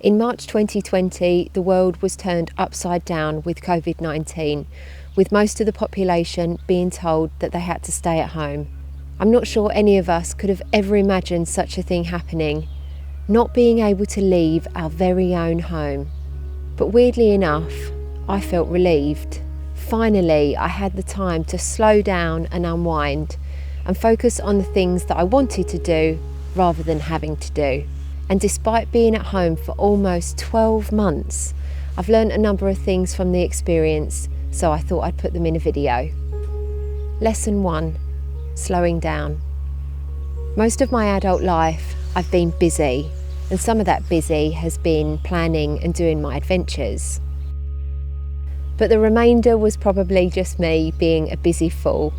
In March 2020, the world was turned upside down with COVID-19, with most of the population being told that they had to stay at home. I'm not sure any of us could have ever imagined such a thing happening, not being able to leave our very own home. But weirdly enough, I felt relieved. Finally, I had the time to slow down and unwind and focus on the things that I wanted to do rather than having to do. And despite being at home for almost 12 months, I've learned a number of things from the experience, so I thought I'd put them in a video. Lesson 1, slowing down. Most of my adult life, I've been busy, and some of that busy has been planning and doing my adventures. But the remainder was probably just me being a busy fool.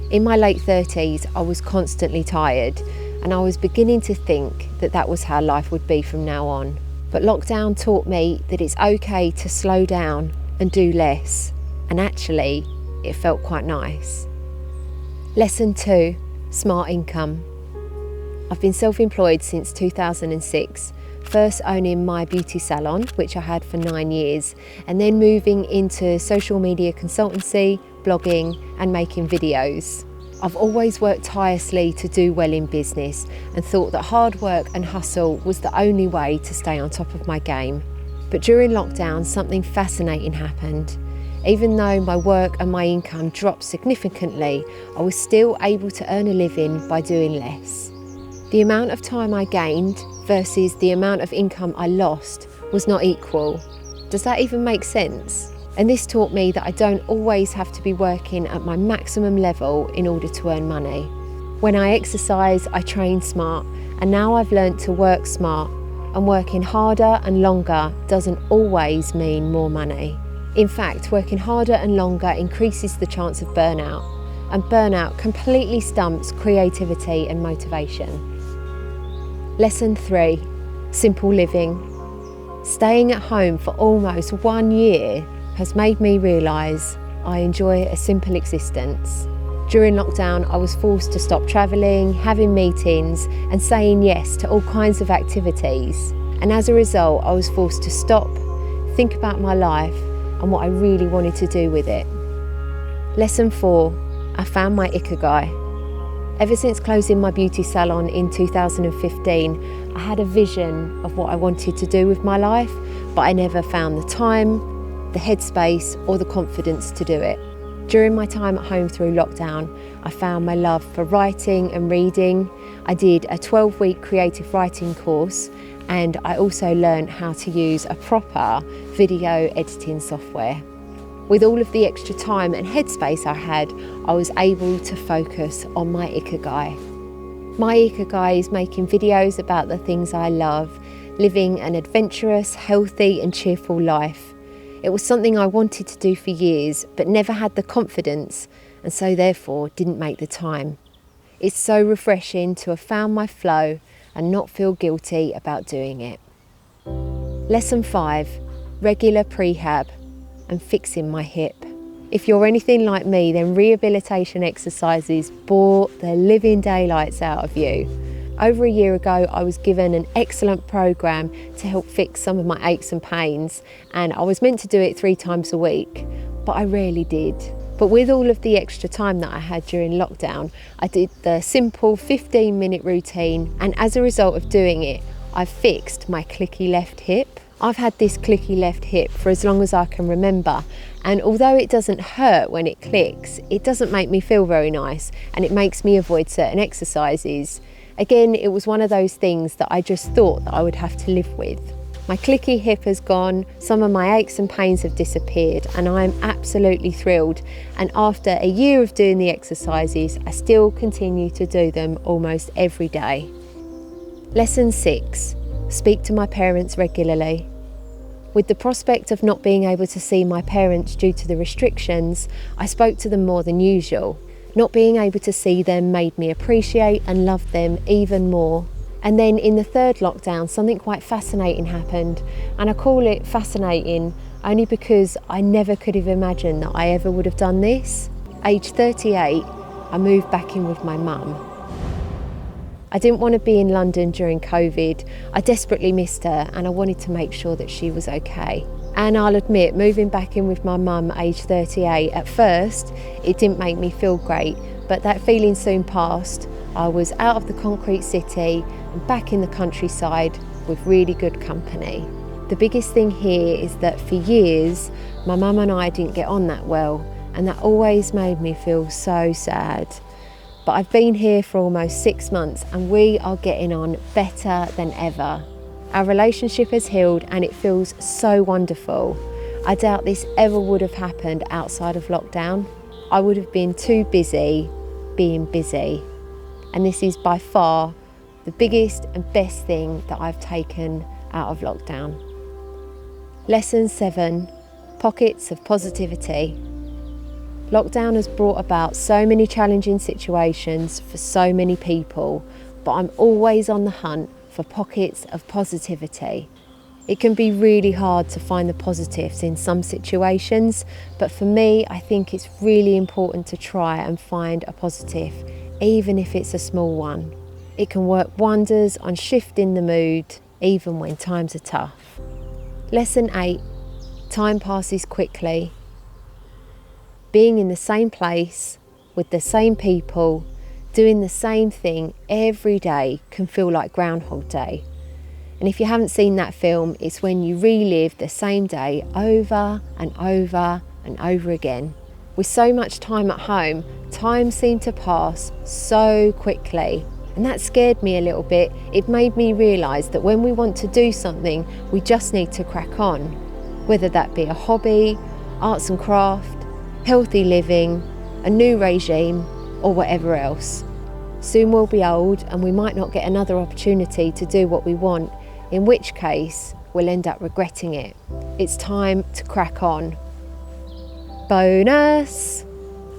In my late 30s, I was constantly tired, and I was beginning to think that that was how life would be from now on. But lockdown taught me that it's okay to slow down and do less, and actually, it felt quite nice. Lesson 2, smart income. I've been self-employed since 2006, first owning my beauty salon, which I had for 9 years, and then moving into social media consultancy, blogging, and making videos. I've always worked tirelessly to do well in business and thought that hard work and hustle was the only way to stay on top of my game. But during lockdown, something fascinating happened. Even though my work and my income dropped significantly, I was still able to earn a living by doing less. The amount of time I gained versus the amount of income I lost was not equal. Does that even make sense? And this taught me that I don't always have to be working at my maximum level in order to earn money. When I exercise, I train smart, and now I've learned to work smart, and working harder and longer doesn't always mean more money. In fact, working harder and longer increases the chance of burnout, and burnout completely stumps creativity and motivation. Lesson 3, simple living. Staying at home for almost 1 year has made me realise I enjoy a simple existence. During lockdown, I was forced to stop travelling, having meetings, and saying yes to all kinds of activities. And as a result, I was forced to stop, think about my life and what I really wanted to do with it. Lesson 4, I found my Ichagai. Ever since closing my beauty salon in 2015, I had a vision of what I wanted to do with my life, but I never found the time, the headspace, or the confidence to do it. During my time at home through lockdown, I found my love for writing and reading. I did a 12-week creative writing course, and I also learned how to use a proper video editing software. With all of the extra time and headspace I had, I was able to focus on my Ichagai. My Ichagai is making videos about the things I love, living an adventurous, healthy and cheerful life. It was something I wanted to do for years, but never had the confidence, and so therefore didn't make the time. It's so refreshing to have found my flow and not feel guilty about doing it. Lesson 5, regular prehab and fixing my hip. If you're anything like me, then rehabilitation exercises bore the living daylights out of you. Over a year ago, I was given an excellent program to help fix some of my aches and pains, and I was meant to do it 3 times a week, but I rarely did. But with all of the extra time that I had during lockdown, I did the simple 15-minute routine, and as a result of doing it, I fixed my clicky left hip. I've had this clicky left hip for as long as I can remember, and although it doesn't hurt when it clicks, it doesn't make me feel very nice, and it makes me avoid certain exercises. Again, it was one of those things that I just thought that I would have to live with. My clicky hip has gone, some of my aches and pains have disappeared, and I'm absolutely thrilled. And after a year of doing the exercises, I still continue to do them almost every day. Lesson 6, speak to my parents regularly. With the prospect of not being able to see my parents due to the restrictions, I spoke to them more than usual. Not being able to see them made me appreciate and love them even more. And then in the 3rd lockdown, something quite fascinating happened, and I call it fascinating only because I never could have imagined that I ever would have done this. Age 38, I moved back in with my mum. I didn't want to be in London during COVID. I desperately missed her and I wanted to make sure that she was okay. And I'll admit, moving back in with my mum aged 38, at first it didn't make me feel great, but that feeling soon passed. I was out of the concrete city and back in the countryside with really good company. The biggest thing here is that for years my mum and I didn't get on that well, and that always made me feel so sad. But I've been here for almost 6 months and we are getting on better than ever. Our relationship has healed and it feels so wonderful. I doubt this ever would have happened outside of lockdown. I would have been too busy being busy. And this is by far the biggest and best thing that I've taken out of lockdown. Lesson 7, pockets of positivity. Lockdown has brought about so many challenging situations for so many people, but I'm always on the hunt for pockets of positivity. It can be really hard to find the positives in some situations, but for me, I think it's really important to try and find a positive, even if it's a small one. It can work wonders on shifting the mood, even when times are tough. Lesson 8, time passes quickly. Being in the same place, with the same people, doing the same thing every day can feel like Groundhog Day. And if you haven't seen that film, it's when you relive the same day over and over and over again. With so much time at home, time seemed to pass so quickly. And that scared me a little bit. It made me realise that when we want to do something, we just need to crack on. Whether that be a hobby, arts and craft, healthy living, a new regime, or whatever else. Soon we'll be old and we might not get another opportunity to do what we want, in which case we'll end up regretting it. It's time to crack on. Bonus!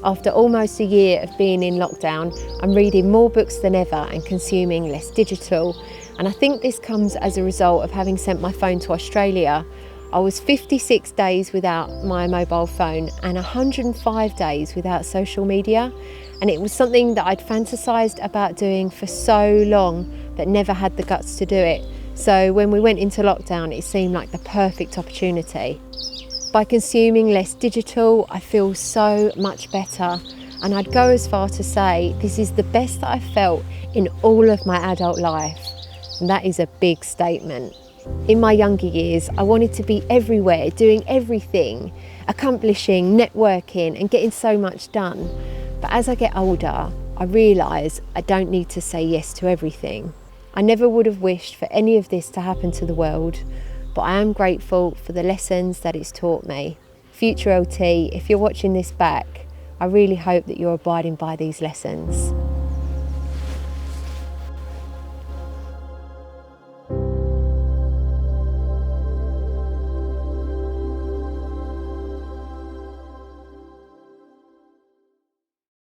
After almost a year of being in lockdown, I'm reading more books than ever and consuming less digital. And I think this comes as a result of having sent my phone to Australia. I was 56 days without my mobile phone and 105 days without social media. And it was something that I'd fantasised about doing for so long, but never had the guts to do it. So when we went into lockdown, it seemed like the perfect opportunity. By consuming less digital, I feel so much better. And I'd go as far to say this is the best that I've felt in all of my adult life. And that is a big statement. In my younger years, I wanted to be everywhere, doing everything, accomplishing, networking and getting so much done. But as I get older, I realise I don't need to say yes to everything. I never would have wished for any of this to happen to the world, but I am grateful for the lessons that it's taught me. Future LT, if you're watching this back, I really hope that you're abiding by these lessons.